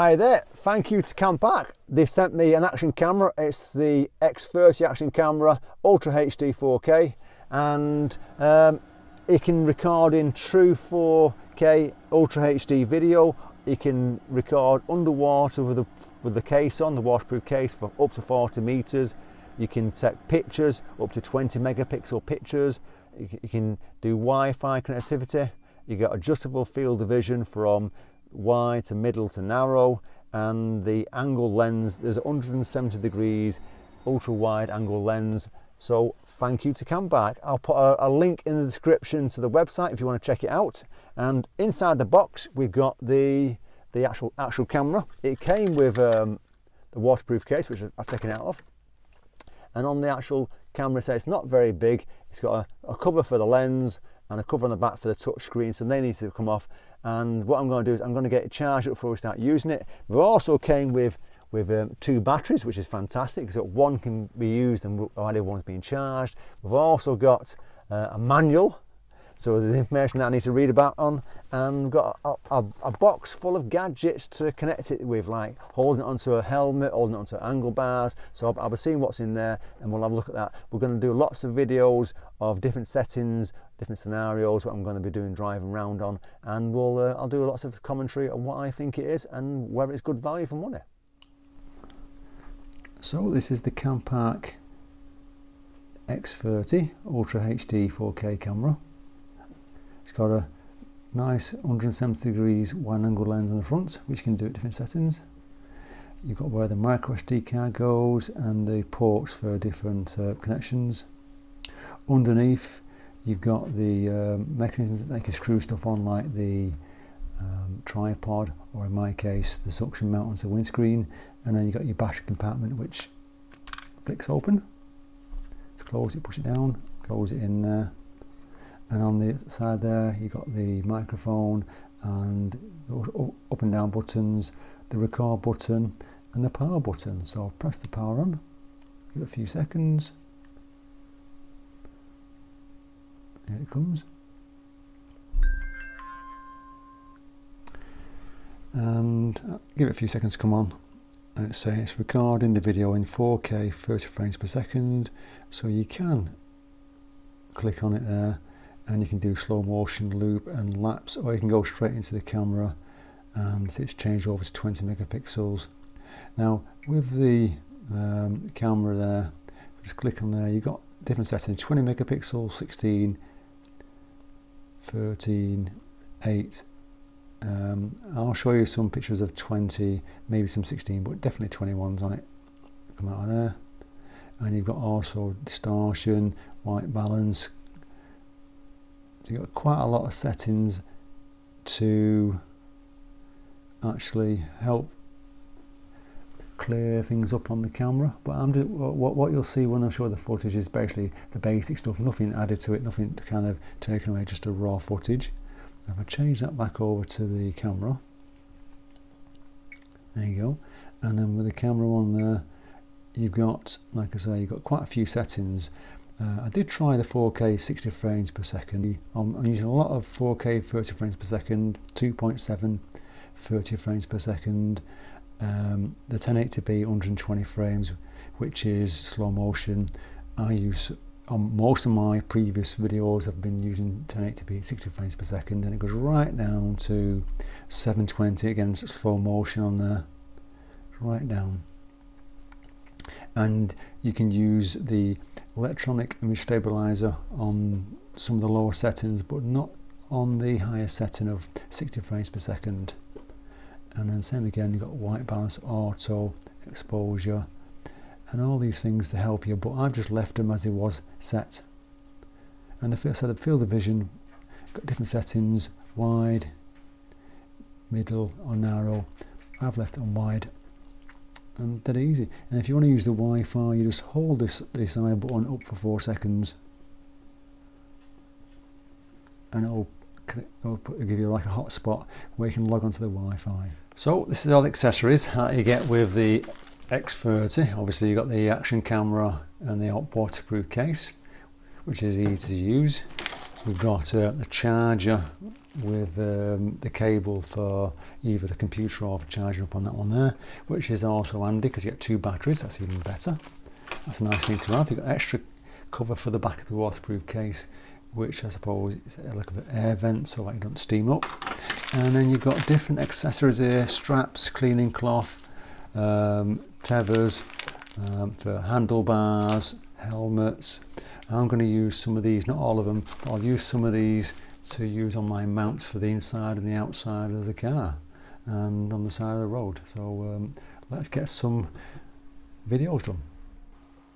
Hi there, thank you to Campark. They sent me an action camera. It's the X30 action camera, Ultra HD 4K, and it can record in true 4K Ultra HD video. You can record underwater with the case on, the waterproof case, for up to 40 meters. You can take pictures, up to 20 megapixel pictures. You can do Wi-Fi connectivity. You got adjustable field of vision from wide to middle to narrow, and the angle lens, there's 170 degrees ultra wide angle lens. So thank you to Campark. I'll put a link in the description to the website if you want to check it out. And inside the box we've got the actual camera. It came with the waterproof case, which I've taken out of, and on the actual camera, say it's not very big. It's got a cover for the lens and a cover on the back for the touch screen, so they need to come off. And what I'm going to do is I'm going to get it charged up before we start using it. We also came with two batteries, which is fantastic, because one can be used and while the other one's being charged. We've also got a manual, so the information that I need to read about on, and we've got a box full of gadgets to connect it with, like holding it onto a helmet, holding it onto angle bars. So I'll be seeing what's in there, and we'll have a look at that. We're going to do lots of videos of different settings, different scenarios, what I'm going to be doing driving around on, and I'll do lots of commentary on what I think it is and whether it's good value for money. So this is the Campark X30 Ultra HD 4K camera. It's got a nice 170 degrees wide angle lens on the front, which you can do at different settings. You've got where the micro SD card goes and the ports for different connections. Underneath you've got the mechanisms that they can screw stuff on, like the tripod, or in my case the suction mount onto the windscreen, and then you've got your battery compartment, which flicks open. To close it, push it down, close it in there. And on the side there you've got the microphone and the up and down buttons, the record button and the power button. So I'll press the power on, give it a few seconds. Here it comes. And give it a few seconds to come on. And it's saying it's recording the video in 4K 30 frames per second. So you can click on it there, and you can do slow motion, loop and lapse, or you can go straight into the camera and it's changed over to 20 megapixels. Now with the camera there, just click on there, you've got different settings: 20 megapixels, 16, 13, 8. I'll show you some pictures of 20, maybe some 16, but definitely 21s on it. Come out of there. And you've got also distortion, white balance. So you've got quite a lot of settings to actually help clear things up on the camera. But what you'll see when I show the footage is basically the basic stuff, nothing added to it, nothing to kind of taken away, just a raw footage. If I change that back over to the camera, there you go, and then with the camera on there, you've got, like I say, you've got quite a few settings. I did try the 4K 60 frames per second. I'm using a lot of 4K 30 frames per second, 2.7 30 frames per second, the 1080p 120 frames, which is slow motion. I use on most of my previous videos I've been using 1080p 60 frames per second, and it goes right down to 720, again slow motion on there, right down. And you can use the electronic image stabilizer on some of the lower settings, but not on the higher setting of 60 frames per second. And then same again, you've got white balance, auto, exposure, and all these things to help you, but I've just left them as it was set. And the field of vision, got different settings: wide, middle or narrow. I've left it on wide, and dead easy. And if you want to use the Wi-Fi, you just hold this I button up for 4 seconds, and it'll give you like a hotspot where you can log onto the Wi-Fi. So this is all the accessories that you get with the X30. Obviously you've got the action camera and the waterproof case, which is easy to use. We've got the charger with the cable for either the computer or for charging up on that one there, which is also handy because you get 2 batteries. That's even better. That's a nice thing to have. You've got extra cover for the back of the waterproof case, which I suppose is like an air vent so that you don't steam up. And then you've got different accessories here: straps, cleaning cloth, tethers for handlebars, helmets. I'm going to use some of these, not all of them, but I'll use some of these to use on my mounts for the inside and the outside of the car and on the side of the road. So let's get some videos done.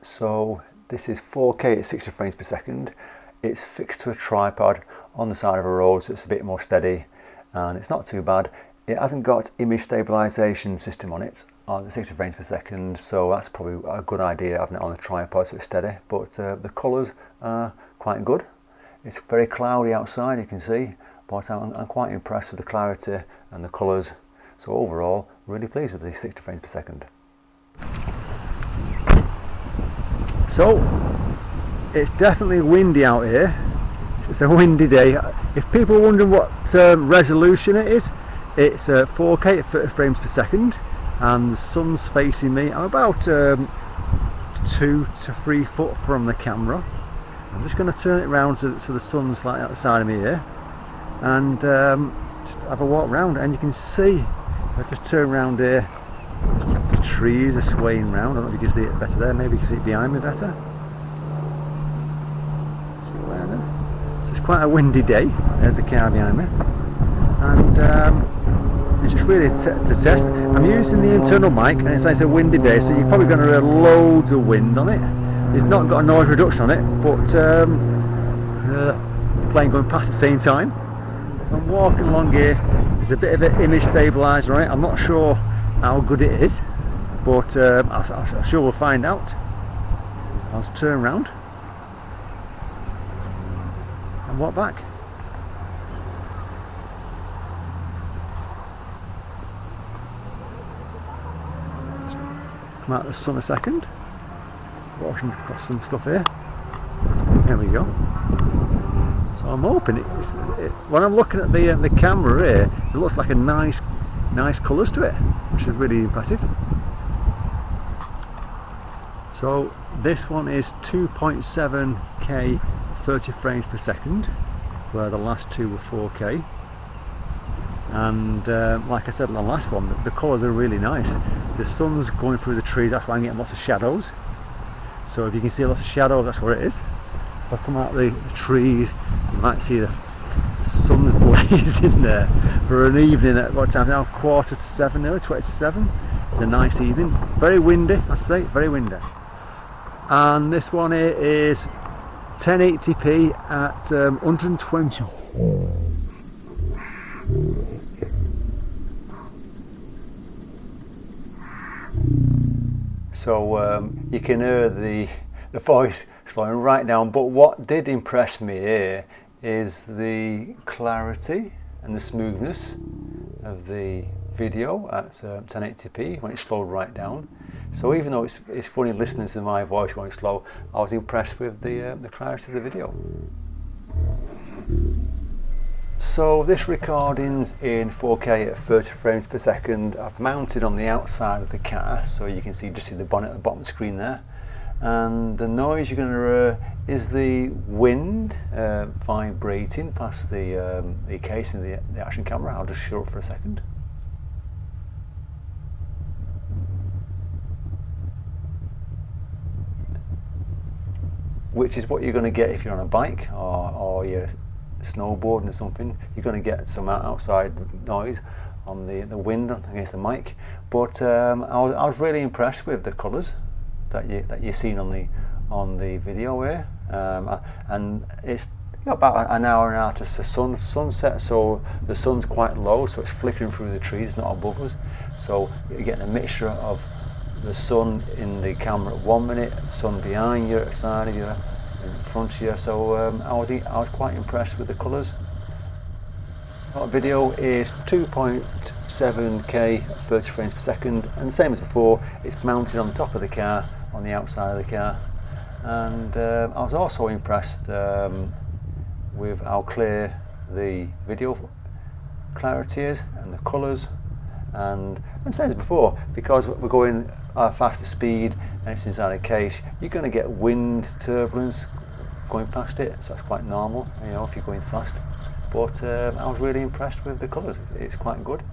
So this is 4K at 60 frames per second. It's fixed to a tripod on the side of a road, so it's a bit more steady and it's not too bad. It hasn't got image stabilization system on it on the 60 frames per second, so that's probably a good idea having it on a tripod so it's steady. But the colours are quite good. It's very cloudy outside, you can see, but I'm quite impressed with the clarity and the colours. So overall, really pleased with these 60 frames per second. So it's definitely windy out here. It's a windy day. If people are wondering what resolution it is, it's 4K at 30 frames per second, and the sun's facing me. I'm about 2 to 3 foot from the camera. I'm just going to turn it around so the sun's like at the side of me here, and just have a walk around. And you can see, if I just turn around here, the trees are swaying around. I don't know if you can see it better there. Maybe you can see it behind me better. See it there then? So it's quite a windy day. There's the car behind me, and it's just really to test. I'm using the internal mic, and it's a windy day, so you're probably going to hear loads of wind on it. It's not got a noise reduction on it, but the plane going past at the same time. I'm walking along here. There's a bit of an image stabilizer on it. I'm not sure how good it is, but I'm sure we'll find out. I'll just turn around and walk back. Come out of the sun a second. Washing across some stuff here. There we go. So I'm hoping when I'm looking at the camera here, it looks like a nice colours to it, which is really impressive. So this one is 2.7K 30 frames per second, where the last two were 4K. And like I said on the last one, the colours are really nice. The sun's going through the trees, that's why I'm getting lots of shadows. So if you can see lots of shadows, that's what it is. If I come out the trees, you might see the sun's blazing there for an evening at what time now? 6:45 now, 27. It's a nice evening. Very windy, I say, very windy. And this one here is 1080p at 120. So you can hear the voice slowing right down, but what did impress me here is the clarity and the smoothness of the video at 1080p when it slowed right down. So even though it's funny listening to my voice going slow, I was impressed with the clarity of the video. So this recording's in 4K at 30 frames per second. I've mounted on the outside of the car, so you can just see the bonnet at the bottom of the screen there. And the noise you're going to hear is the wind vibrating past the case in the action camera. I'll just show it for a second. Which is what you're going to get if you're on a bike or you're snowboarding or something. You're going to get some outside noise on the wind against the mic. But I was really impressed with the colours that you've seen on the video here, and it's about an hour and a half to the sunset, so the sun's quite low, so it's flickering through the trees, not above us. So you're getting a mixture of the sun in the camera at 1 minute, sun behind you, at the side of you, in front of you. So I was quite impressed with the colours. Our video is 2.7K 30 frames per second, and the same as before, it's mounted on the top of the car, on the outside of the car. And I was also impressed with how clear the video clarity is and the colours, and same as before, because we're going at a faster speed and it's inside a case, you're going to get wind turbulence going past it, so it's quite normal, you know, if you're going fast. But I was really impressed with the colours. It's quite good.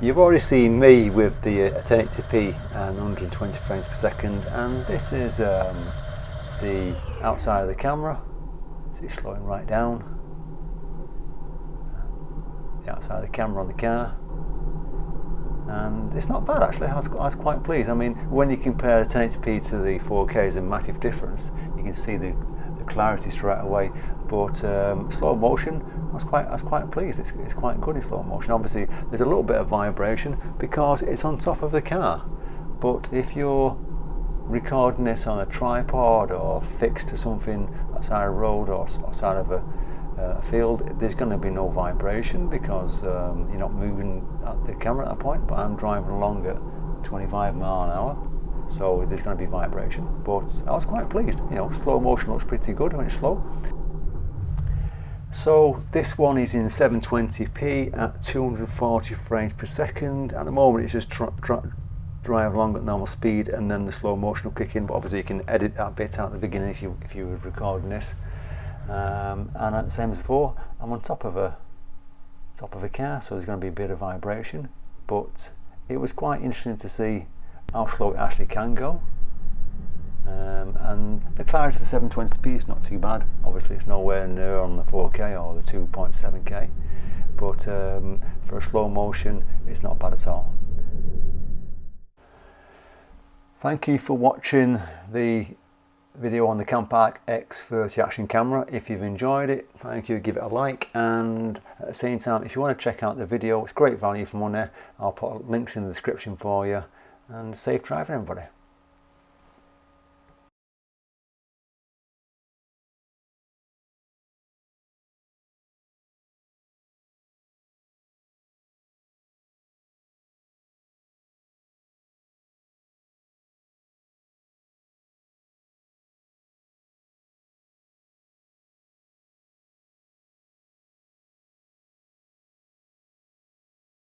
You've already seen me with the 1080p and 120 frames per second, and this is the outside of the camera. So it's slowing right down. The outside of the camera on the car, and it's not bad actually. I was quite pleased. I mean, when you compare the 1080p to the 4K, there's a massive difference. You can see the clarity straight away. But slow motion, I was quite pleased. It's quite good in slow motion. Obviously, there's a little bit of vibration because it's on top of the car. But if you're recording this on a tripod or fixed to something outside a road or outside of a field, there's going to be no vibration because you're not moving at the camera at that point. But I'm driving along at 25 miles an hour, so there's going to be vibration. But I was quite pleased. You know, slow motion looks pretty good when it's slow. So this one is in 720p at 240 frames per second. At the moment it's just drive along at normal speed, and then the slow motion will kick in, but obviously you can edit that bit out at the beginning if you were recording this. And same as before, I'm on top of a car, so there's going to be a bit of vibration, but it was quite interesting to see how slow it actually can go. And the clarity for 720p is not too bad. Obviously it's nowhere near on the 4K or the 2.7K, but for a slow motion it's not bad at all. Thank you for watching the video on the Campark X30 action camera. If you've enjoyed it, thank you, give it a like, and at the same time, if you want to check out the video, it's great value for money. I'll put links in the description for you, and safe driving everybody.